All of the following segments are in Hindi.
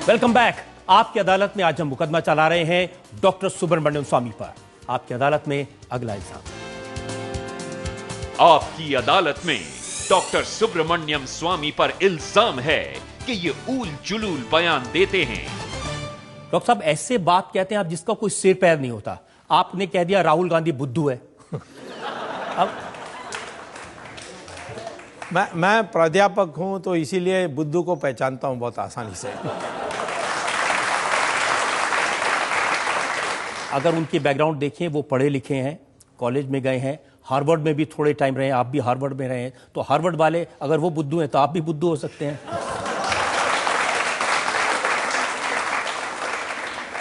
Welcome back. आपकी अदालत में आज हम मुकदमा चला रहे हैं डॉक्टर सुब्रमण्यम स्वामी पर। आपकी अदालत में अगला इल्जाम। आपकी अदालत में डॉक्टर सुब्रमण्यम स्वामी पर इल्जाम है कि ये ऊल जुलूल बयान देते हैं। डॉक्टर साहब, ऐसे बात कहते हैं आप जिसका कोई सिर पैर नहीं होता। आपने कह दिया राहुल गांधी बुद्धू है। अब मैं प्राध्यापक हूं तो इसीलिए बुद्धू को पहचानता हूं बहुत आसानी से। अगर उनकी बैकग्राउंड देखें, वो पढ़े लिखे हैं, कॉलेज में गए हैं, हार्वर्ड में भी थोड़े टाइम रहे हैं, आप भी हार्वर्ड में रहे हैं, तो हार्वर्ड वाले अगर वो बुद्धू हैं तो आप भी बुद्धू हो सकते हैं।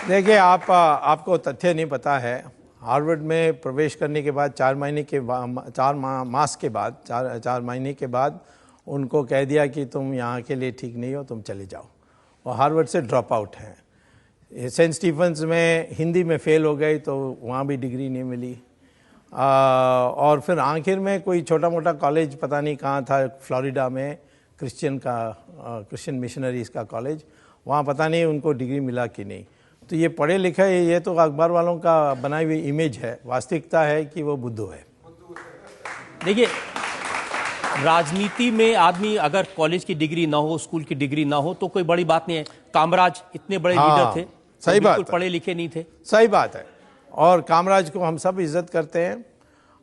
देखिए, आपको तथ्य नहीं पता है। हार्वर्ड में प्रवेश करने के बाद 4 महीने के बाद उनको कह दिया कि तुम यहाँ के लिए ठीक नहीं हो, तुम चले जाओ। और हार्वर्ड से ड्रॉप आउट है। सेंट स्टीफन्स में हिंदी में फेल हो गई तो वहाँ भी डिग्री नहीं मिली। और फिर आखिर में कोई छोटा मोटा कॉलेज पता नहीं कहाँ था, फ्लोरिडा में क्रिश्चियन मिशनरीज़ का कॉलेज, वहाँ पता नहीं उनको डिग्री मिला कि नहीं। तो ये पढ़े लिखा है, ये तो अखबार वालों का बनाई हुई इमेज है। वास्तविकता है कि वो बुद्धू है। देखिए, राजनीति में आदमी अगर कॉलेज की डिग्री ना हो, स्कूल की डिग्री ना हो तो कोई बड़ी बात नहीं है। कामराज इतने बड़े लीडर थे, सही बात है, पढ़े लिखे नहीं थे। सही बात है। और कामराज को हम सब इज्जत करते हैं।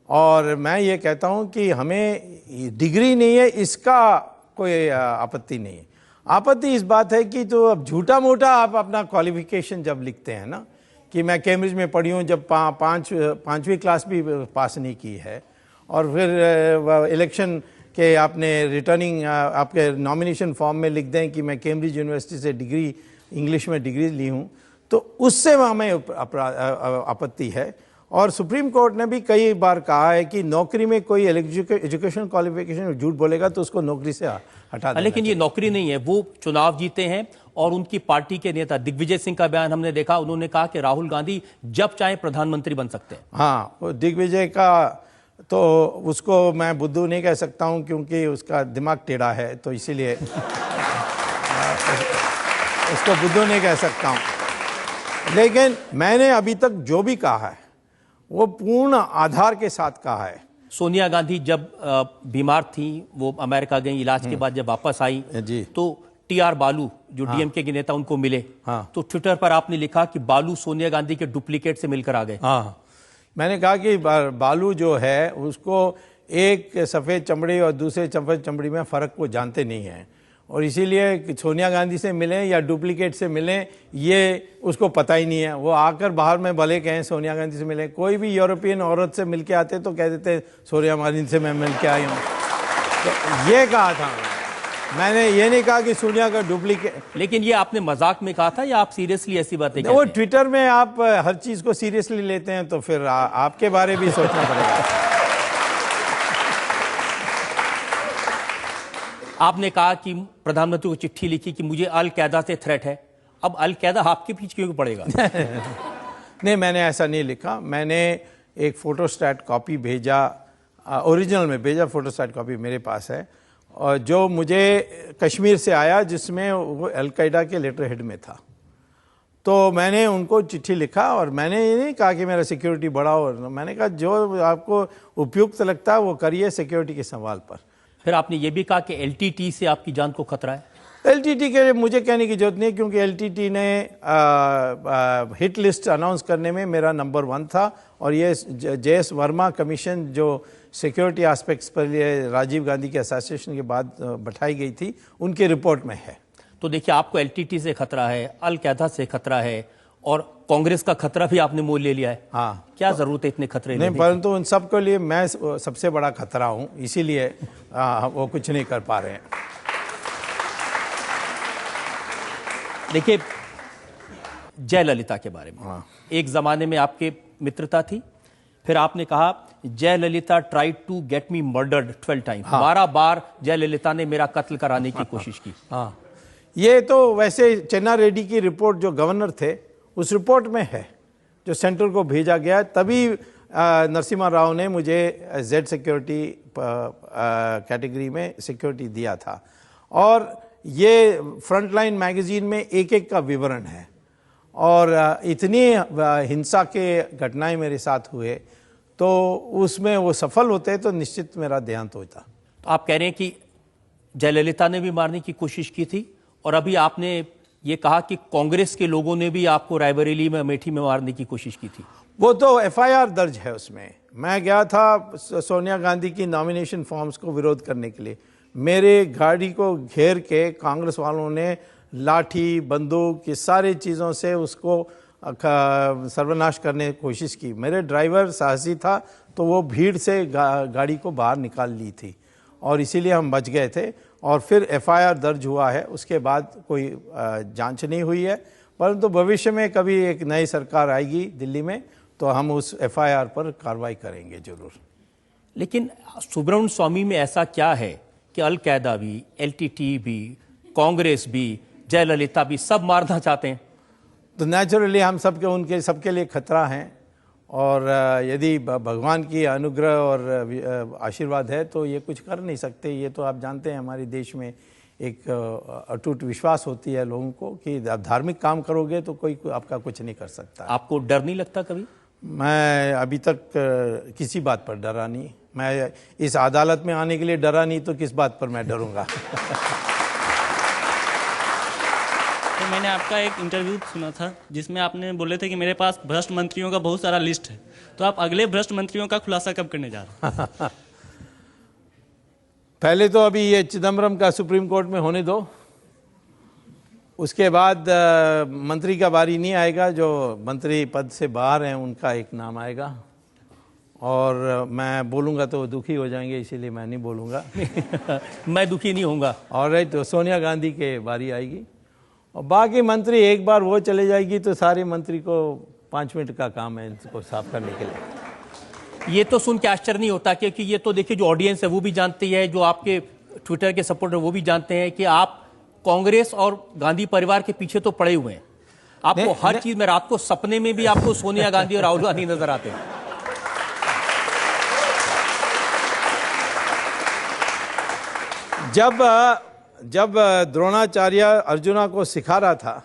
और मैं ये कहता हूँ कि हमें डिग्री नहीं है इसका कोई आपत्ति नहीं है। आपत्ति इस बात है कि तो अब झूठा मोटा आप अपना क्वालिफिकेशन जब लिखते हैं ना, कि मैं कैम्ब्रिज में पढ़ी हूँ, जब पाँचवीं क्लास भी पास नहीं की है, और फिर इलेक्शन के आपने रिटर्निंग आपके नॉमिनेशन फॉर्म में लिख दें कि मैं कैम्ब्रिज यूनिवर्सिटी से डिग्री इंग्लिश में डिग्री ली हूँ, तो उससे हमें आपत्ति है। और सुप्रीम कोर्ट ने भी कई बार कहा है कि नौकरी में कोई एजुकेशन क्वालिफिकेशन झूठ बोलेगा तो उसको नौकरी से हटा देना। लेकिन ये नौकरी नहीं है, वो चुनाव जीते हैं। और उनकी पार्टी के नेता दिग्विजय सिंह का बयान हमने देखा, उन्होंने कहा कि राहुल गांधी जब चाहे प्रधानमंत्री बन सकते हैं। हाँ, वो दिग्विजय का तो उसको मैं बुद्धू नहीं कह सकता हूँ क्योंकि उसका दिमाग टेढ़ा है, तो इसीलिए उसको बुद्धू नहीं कह सकता हूँ। लेकिन मैंने अभी तक जो भी कहा है वो पूर्ण आधार के साथ कहा है। सोनिया गांधी जब बीमार थी, वो अमेरिका गई, इलाज के बाद जब वापस आई जी, तो टीआर बालू जो डीएमके के नेता उनको मिले। हाँ, तो ट्विटर पर आपने लिखा कि बालू सोनिया गांधी के डुप्लीकेट से मिलकर आ गए। हाँ, मैंने कहा कि बालू जो है उसको एक सफ़ेद चमड़ी और दूसरे सफ़ेद चमड़ी में फ़र्क को जानते नहीं हैं, और इसीलिए सोनिया गांधी से मिलें या डुप्लीकेट से मिलें ये उसको पता ही नहीं है। वो आकर बाहर में भले कहें सोनिया गांधी से मिलें, कोई भी यूरोपियन औरत से मिल के आते तो कह देते सोनिया गांधी से मैं मिल के आई हूँ। तो ये कहा था मैंने, ये नहीं कहा कि सोनिया का डुप्लीकेट। लेकिन ये आपने मजाक में कहा था या आप सीरियसली ऐसी बातें कहते हैं? वो ट्विटर में आप हर चीज़ को सीरियसली लेते हैं तो फिर आपके बारे में भी सोचना पड़ेगा। आपने कहा कि प्रधानमंत्री को चिट्ठी लिखी कि मुझे अल कायदा से थ्रेट है। अब अल कायदा आपके पीछे क्यों पड़ेगा? नहीं, मैंने ऐसा नहीं लिखा। मैंने एक फोटोस्टैट कॉपी भेजा, ओरिजिनल में भेजा, फोटोस्टैट कॉपी मेरे पास है, और जो मुझे कश्मीर से आया जिसमें वो अल कायदा के लेटर हेड में था। तो मैंने उनको चिट्ठी लिखा और मैंने ये नहीं कहा कि मेरा सिक्योरिटी बढ़ाओ, मैंने कहा जो आपको उपयुक्त लगता है वो करिए सिक्योरिटी के सवाल पर। फिर आपने ये भी कहा कि एलटीटी से आपकी जान को खतरा है। एलटीटी के लिए मुझे कहने की जरूरत नहीं, क्योंकि एलटीटी ने हिट लिस्ट अनाउंस करने में मेरा नंबर 1 था, और ये जेएस वर्मा कमीशन जो सिक्योरिटी एस्पेक्ट्स पर लिए राजीव गांधी के असोसिएशन के बाद बैठाई गई थी, उनके रिपोर्ट में है। तो देखिए, आपको एलटीटी से खतरा है, अल कायदा से खतरा है, और कांग्रेस का खतरा भी आपने मोल ले लिया है। हाँ, क्या जरूरत है इतने खतरे नहीं, परंतु उन सब के लिए मैं सबसे बड़ा खतरा हूं, इसीलिए वो कुछ नहीं कर पा रहे हैं। देखिए, जयललिता के बारे में एक जमाने में आपके मित्रता थी, फिर आपने कहा Jayalalithaa tried to get me murdered 12 times. 12 बार जयललिता ने मेरा कत्ल कराने की कोशिश की। हाँ, ये तो वैसे चन्ना रेड्डी की रिपोर्ट जो गवर्नर थे उस रिपोर्ट में है, जो सेंट्रल को भेजा गया, तभी नरसिम्हा राव ने मुझे जेड सिक्योरिटी कैटेगरी में सिक्योरिटी दिया था। और ये फ्रंटलाइन मैगजीन में एक एक का विवरण है, और इतनी हिंसा के घटनाएं मेरे साथ हुए, तो उसमें वो सफल होते तो निश्चित मेरा देहांत होता। तो आप कह रहे हैं कि जयललिता ने भी मारने की कोशिश की थी, और अभी आपने ये कहा कि कांग्रेस के लोगों ने भी आपको रायबरेली में, अमेठी में मारने की कोशिश की थी। वो तो एफआईआर दर्ज है उसमें। मैं गया था सोनिया गांधी की नॉमिनेशन फॉर्म्स को विरोध करने के लिए, मेरे गाड़ी को घेर के कांग्रेस वालों ने लाठी, बंदूक, ये सारी चीज़ों से उसको सर्वनाश करने की कोशिश की। मेरे ड्राइवर साहसी था, तो वो भीड़ से गाड़ी को बाहर निकाल ली थी, और इसीलिए हम बच गए थे। और फिर एफआईआर दर्ज हुआ है, उसके बाद कोई जांच नहीं हुई है, परंतु भविष्य में कभी एक नई सरकार आएगी दिल्ली में, तो हम उस एफआईआर पर कार्रवाई करेंगे जरूर। लेकिन सुब्रमण्यम स्वामी में ऐसा क्या है कि अलकायदा भी, एलटीटी भी, कांग्रेस भी, जयललिता भी सब मारना चाहते हैं? तो नेचुरली हम उनके सबके लिए खतरा हैं, और यदि भगवान की अनुग्रह और आशीर्वाद है तो ये कुछ कर नहीं सकते। ये तो आप जानते हैं, हमारे देश में एक अटूट विश्वास होती है लोगों को कि आप धार्मिक काम करोगे तो कोई आपका कुछ नहीं कर सकता। आपको डर नहीं लगता कभी? मैं अभी तक किसी बात पर डरा नहीं। मैं इस अदालत में आने के लिए डरा नहीं, तो किस बात पर मैं डरूंगा। तो मैंने आपका एक इंटरव्यू सुना था जिसमें आपने बोले थे कि मेरे पास भ्रष्ट मंत्रियों का बहुत सारा लिस्ट है, तो आप अगले भ्रष्ट मंत्रियों का खुलासा कब करने जा रहे हैं? पहले तो अभी ये चिदम्बरम का सुप्रीम कोर्ट में होने दो, उसके बाद मंत्री का बारी नहीं आएगा। जो मंत्री पद से बाहर हैं उनका एक नाम आएगा, और मैं बोलूँगा तो वो दुखी हो जाएंगे, इसीलिए मैं नहीं बोलूँगा। मैं दुखी नहीं होऊंगा। और तो सोनिया गांधी के बारी आएगी, और बाकी मंत्री एक बार वो चले जाएगी तो सारे मंत्री को 5 मिनट का काम है इनको साफ करने के लिए। ये तो सुन के आश्चर्य नहीं होता, क्योंकि ये तो देखिए जो ऑडियंस है वो भी जानती है, जो आपके ट्विटर के सपोर्टर वो भी जानते हैं कि आप कांग्रेस और गांधी परिवार के पीछे तो पड़े हुए हैं। आपको हर चीज में, रात को सपने में भी आपको सोनिया गांधी और राहुल गांधी नजर आते हैं। जब द्रोणाचार्य अर्जुना को सिखा रहा था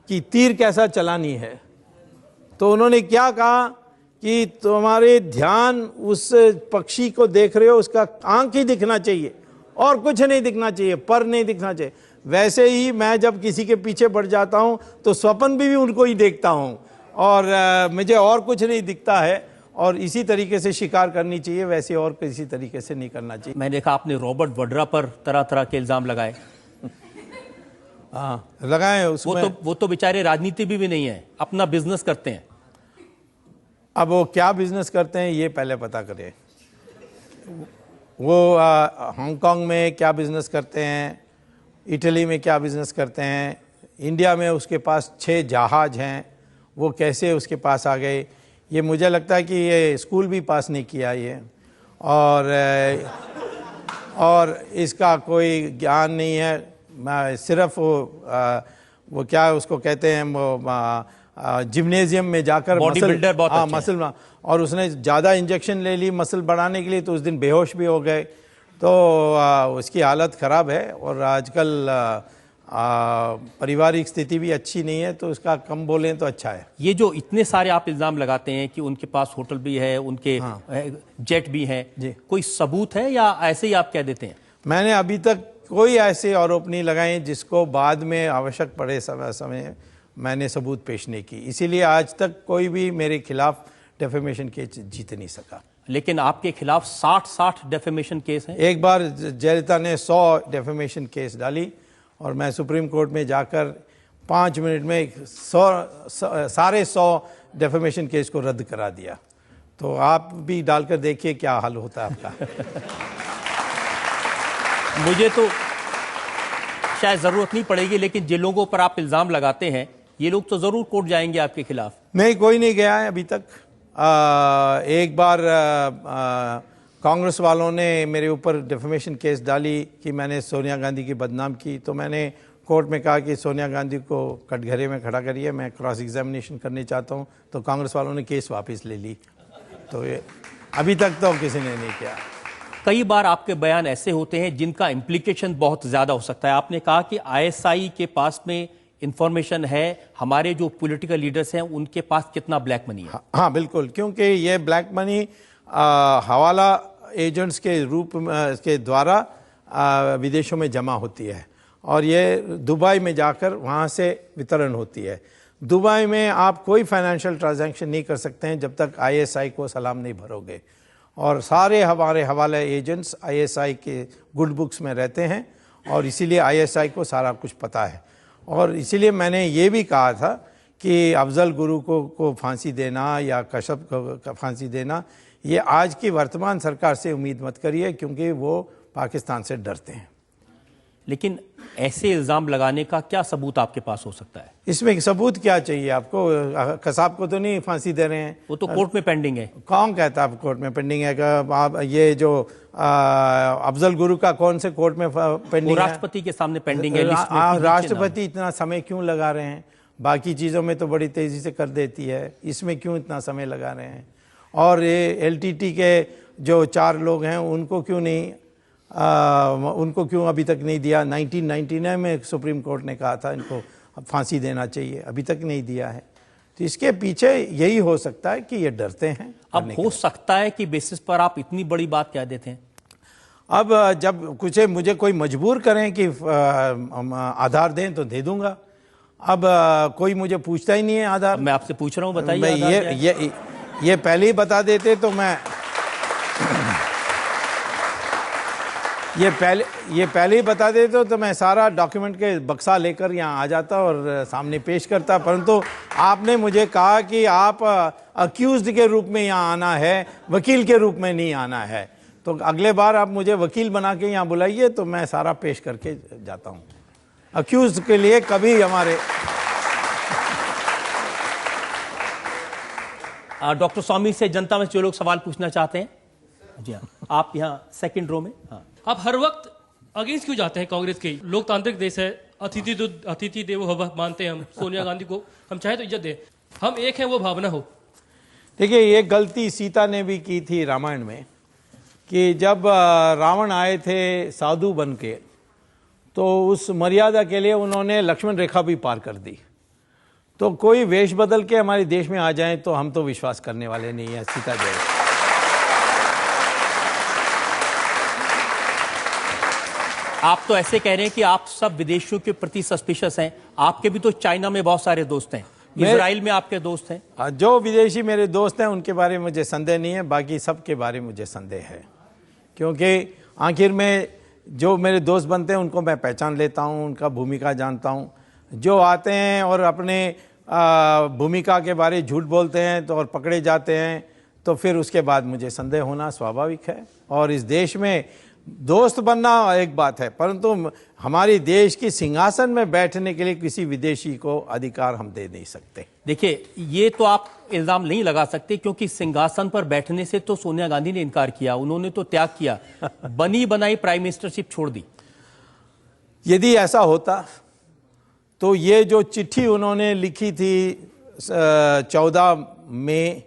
कि तीर कैसा चलानी है, तो उन्होंने क्या कहा कि तुम्हारे ध्यान उस पक्षी को देख रहे हो, उसका आंख ही दिखना चाहिए और कुछ नहीं दिखना चाहिए, पर नहीं दिखना चाहिए। वैसे ही मैं जब किसी के पीछे बढ़ जाता हूं तो स्वप्न भी उनको ही देखता हूं, और मुझे और कुछ नहीं दिखता है, और इसी तरीके से शिकार करनी चाहिए, वैसे और किसी तरीके से नहीं करना चाहिए। मैंने देखा आपने रॉबर्ट वड्रा पर तरह तरह के इल्जाम लगाए। हाँ, लगाए उसमें। वो तो बेचारे राजनीति भी नहीं है, अपना बिजनेस करते हैं। अब वो क्या बिजनेस करते हैं ये पहले पता करें। वो हांगकांग में क्या बिजनेस करते हैं, इटली में क्या बिजनेस करते हैं, इंडिया में उसके पास 6 जहाज हैं, वो कैसे उसके पास आ गए, ये मुझे लगता है कि ये स्कूल भी पास नहीं किया ये, और इसका कोई ज्ञान नहीं है। मैं सिर्फ वो क्या उसको कहते हैं, वो जिम्नेजियम में जाकर बॉडी बिल्डर बहुत अच्छे मसल, और उसने ज़्यादा इंजेक्शन ले ली मसल बढ़ाने के लिए, तो उस दिन बेहोश भी हो गए, तो उसकी हालत ख़राब है। और आजकल पारिवारिक स्थिति भी अच्छी नहीं है, तो उसका कम बोलें तो अच्छा है। ये जो इतने सारे आप इल्जाम लगाते हैं कि उनके पास होटल भी है, उनके जेट भी हैं, कोई सबूत है या ऐसे ही आप कह देते हैं? मैंने अभी तक कोई ऐसे आरोप नहीं लगाए जिसको बाद में आवश्यक पड़े समय मैंने सबूत पेश नहीं की, इसीलिए आज तक कोई भी मेरे खिलाफ डेफेमेशन केस जीत नहीं सका। लेकिन आपके खिलाफ 60 डेफेमेशन केस हैं। एक बार जयललिता ने 100 डेफेमेशन केस डाली, और मैं सुप्रीम कोर्ट में जाकर 5 मिनट में सारे 100 डेफेमेशन केस को रद्द करा दिया। तो आप भी डालकर देखिए क्या हाल होता है आपका। मुझे तो शायद जरूरत नहीं पड़ेगी, लेकिन जिन लोगों पर आप इल्जाम लगाते हैं ये लोग तो जरूर कोर्ट जाएंगे आपके खिलाफ। नहीं, कोई नहीं गया है अभी तक। एक बार कांग्रेस वालों ने मेरे ऊपर डेफेमेशन केस डाली कि मैंने सोनिया गांधी की बदनाम की, तो मैंने कोर्ट में कहा कि सोनिया गांधी को कटघरे में खड़ा करिए, मैं क्रॉस एग्जामिनेशन करने चाहता हूं, तो कांग्रेस वालों ने केस वापस ले ली। तो ये अभी तक तो किसी ने नहीं किया। कई बार आपके बयान ऐसे होते हैं जिनका इम्प्लीकेशन बहुत ज्यादा हो सकता है। आपने कहा कि आईएसआई के पास में इंफॉर्मेशन है, हमारे जो पॉलिटिकल लीडर्स हैं उनके पास कितना ब्लैक मनी है? हाँ बिल्कुल, क्योंकि ये ब्लैक मनी हवाला एजेंट्स के रूप के द्वारा विदेशों में जमा होती है और ये दुबई में जाकर वहाँ से वितरण होती है। दुबई में आप कोई फाइनेंशियल ट्रांजैक्शन नहीं कर सकते हैं जब तक आईएसआई को सलाम नहीं भरोगे, और सारे हमारे हवाला एजेंट्स आईएसआई के गुड बुक्स में रहते हैं और इसीलिए आईएसआई को सारा कुछ पता है। और इसीलिए मैंने ये भी कहा था कि अफजल गुरु को फांसी देना या कश्यप को फांसी देना, ये आज की वर्तमान सरकार से उम्मीद मत करिए, क्योंकि वो पाकिस्तान से डरते हैं। लेकिन ऐसे इल्ज़ाम लगाने का क्या सबूत आपके पास हो सकता है? इसमें सबूत क्या चाहिए आपको? कसाब को तो नहीं फांसी दे रहे हैं, वो तो कोर्ट में पेंडिंग है। कौन कहता है कोर्ट में पेंडिंग है? आप ये जो अफजल गुरु का कौन से कोर्ट में पेंडिंग है? राष्ट्रपति के सामने पेंडिंग है। राष्ट्रपति इतना समय क्यों लगा रहे हैं? बाकी चीज़ों में तो बड़ी तेज़ी से कर देती है, इसमें क्यों इतना समय लगा रहे हैं? और ये एलटीटी के जो 4 लोग हैं उनको क्यों नहीं उनको क्यों अभी तक नहीं दिया? 1999 में सुप्रीम कोर्ट ने कहा था इनको फांसी देना चाहिए, अभी तक नहीं दिया है। तो इसके पीछे यही हो सकता है कि ये डरते हैं। अब हो सकता है कि बेसिस पर आप इतनी बड़ी बात कह देते हैं। अब जब कुछ मुझे कोई मजबूर करें कि आधार दें तो दे दूंगा। अब कोई मुझे पूछता ही नहीं है आधार। मैं आपसे पूछ रहा हूँ, बताइए। ये पहले ही बता देते तो मैं ये पहले ही बता देते तो मैं सारा डॉक्यूमेंट के बक्सा लेकर यहाँ आ जाता और सामने पेश करता, परंतु आपने मुझे कहा कि आप अक्यूज्ड के रूप में यहाँ आना है, वकील के रूप में नहीं आना है। तो अगले बार आप मुझे वकील बना के यहाँ बुलाइए तो मैं सारा पेश करके जाता हूँ। अक्यूज्ड के लिए कभी हमारे डॉक्टर स्वामी से जनता में जो लोग सवाल पूछना चाहते हैं, जी हाँ, आप यहाँ सेकंड रो में। हाँ, आप हर वक्त अगेंस्ट क्यों जाते हैं कांग्रेस के? लोकतांत्रिक देश है, अतिथि देवो भव मानते हैं हम। सोनिया गांधी को हम चाहे तो इज्जत दें, हम एक हैं, वो भावना हो। देखिए, ये गलती सीता ने भी की थी रामायण में कि जब रावण आए थे साधु बन के, तो उस मर्यादा के लिए उन्होंने लक्ष्मण रेखा भी पार कर दी। तो कोई वेश बदल के हमारे देश में आ जाए तो हम तो विश्वास करने वाले नहीं है सीता जय। आप तो ऐसे कह रहे हैं कि आप सब विदेशियों के प्रति सस्पिशियस हैं। आपके भी तो चाइना में बहुत सारे दोस्त हैं, इजराइल में आपके दोस्त हैं। जो विदेशी मेरे दोस्त हैं उनके बारे में मुझे संदेह नहीं है, बाकी सब के बारे में मुझे संदेह है, क्योंकि आखिर में जो मेरे दोस्त बनते हैं उनको मैं पहचान लेता हूं, उनका भूमिका जानता हूं। जो आते हैं और अपने भूमिका के बारे झूठ बोलते हैं तो और पकड़े जाते हैं, तो फिर उसके बाद मुझे संदेह होना स्वाभाविक है। और इस देश में दोस्त बनना एक बात है, परंतु हमारे देश की सिंहासन में बैठने के लिए किसी विदेशी को अधिकार हम दे नहीं सकते। देखिए, ये तो आप इल्जाम नहीं लगा सकते, क्योंकि सिंहासन पर बैठने से तो सोनिया गांधी ने इनकार किया, उन्होंने तो त्याग किया, बनी बनाई प्राइम मिनिस्टरशिप छोड़ दी। यदि ऐसा होता तो ये जो चिट्ठी उन्होंने लिखी थी 14 मई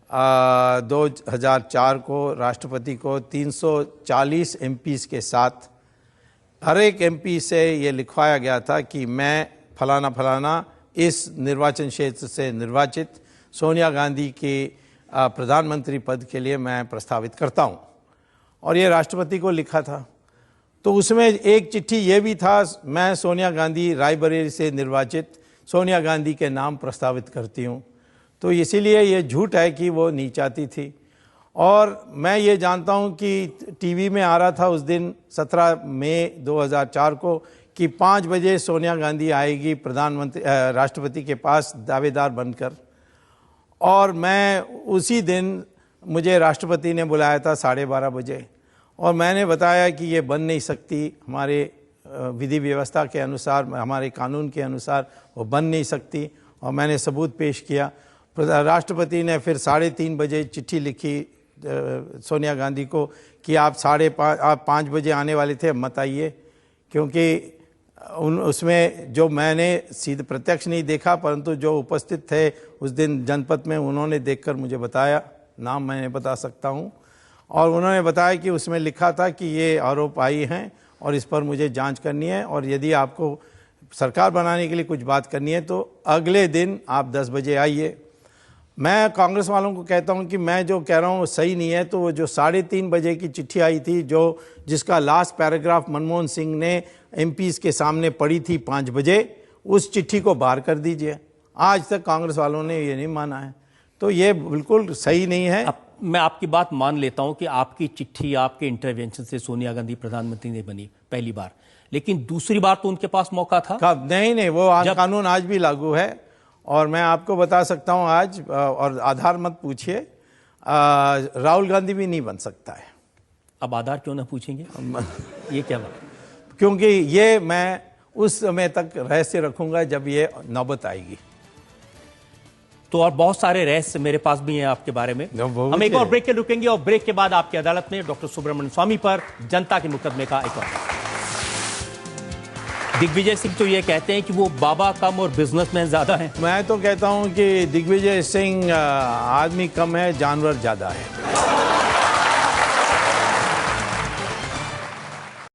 2004 को राष्ट्रपति को 340 एमपीज़ के साथ, हर एक एमपी से ये लिखवाया गया था कि मैं फलाना फलाना इस निर्वाचन क्षेत्र से निर्वाचित सोनिया गांधी के प्रधानमंत्री पद के लिए मैं प्रस्तावित करता हूँ, और ये राष्ट्रपति को लिखा था। तो उसमें एक चिट्ठी ये भी था, मैं सोनिया गांधी रायबरेली से निर्वाचित सोनिया गांधी के नाम प्रस्तावित करती हूँ। तो इसीलिए ये झूठ है कि वो नहीं चाहती थी। और मैं ये जानता हूँ कि टीवी में आ रहा था उस दिन 17 मई 2004 को कि 5 बजे सोनिया गांधी आएगी प्रधानमंत्री राष्ट्रपति के पास दावेदार बनकर, और मैं उसी दिन मुझे राष्ट्रपति ने बुलाया था 12:30 बजे, और मैंने बताया कि ये बन नहीं सकती, हमारे विधि व्यवस्था के अनुसार, हमारे कानून के अनुसार वो बन नहीं सकती, और मैंने सबूत पेश किया। राष्ट्रपति ने फिर 3:30 बजे चिट्ठी लिखी सोनिया गांधी को कि आप 5:30 बजे आने वाले थे, अब मत आइए, क्योंकि उसमें जो मैंने सीधे प्रत्यक्ष नहीं देखा, परंतु जो उपस्थित थे उस दिन जनपद में, उन्होंने देखकर मुझे बताया, नाम मैंने बता सकता हूँ। और उन्होंने बताया कि उसमें लिखा था कि ये आरोप आई हैं और इस पर मुझे जांच करनी है, और यदि आपको सरकार बनाने के लिए कुछ बात करनी है तो अगले दिन आप 10 बजे आइए। मैं कांग्रेस वालों को कहता हूं कि मैं जो कह रहा हूं वो सही नहीं है। तो वो जो 3:30 बजे की चिट्ठी आई थी, जिसका लास्ट पैराग्राफ मनमोहन सिंह ने एमपीज के सामने पढ़ी थी 5 बजे, उस चिट्ठी को बाहर कर दीजिए। आज तक कांग्रेस वालों ने ये नहीं माना है, तो ये बिल्कुल सही नहीं है। मैं आपकी बात मान लेता हूं कि आपकी चिट्ठी, आपके इंटरवेंशन से सोनिया गांधी प्रधानमंत्री नहीं बनी पहली बार, लेकिन दूसरी बार तो उनके पास मौका था। कब? नहीं, वो कानून आज भी लागू है, और मैं आपको बता सकता हूं आज, और आधार मत पूछिए, राहुल गांधी भी नहीं बन सकता है। अब आधार क्यों ना पूछेंगे? ये क्या बात? क्योंकि ये मैं उस समय तक रहस्य रखूंगा जब ये नौबत आएगी। तो और बहुत सारे रहस्य मेरे पास भी हैं आपके बारे में। हम एक और ब्रेक के रुकेंगे, और ब्रेक के बाद आपकी अदालत में डॉक्टर सुब्रमण्यम स्वामी पर जनता के मुकदमे का एक और। दिग्विजय सिंह तो ये कहते हैं कि वो बाबा कम और बिजनेसमैन ज्यादा हैं। मैं तो कहता हूं कि दिग्विजय सिंह आदमी कम है, जानवर ज्यादा है।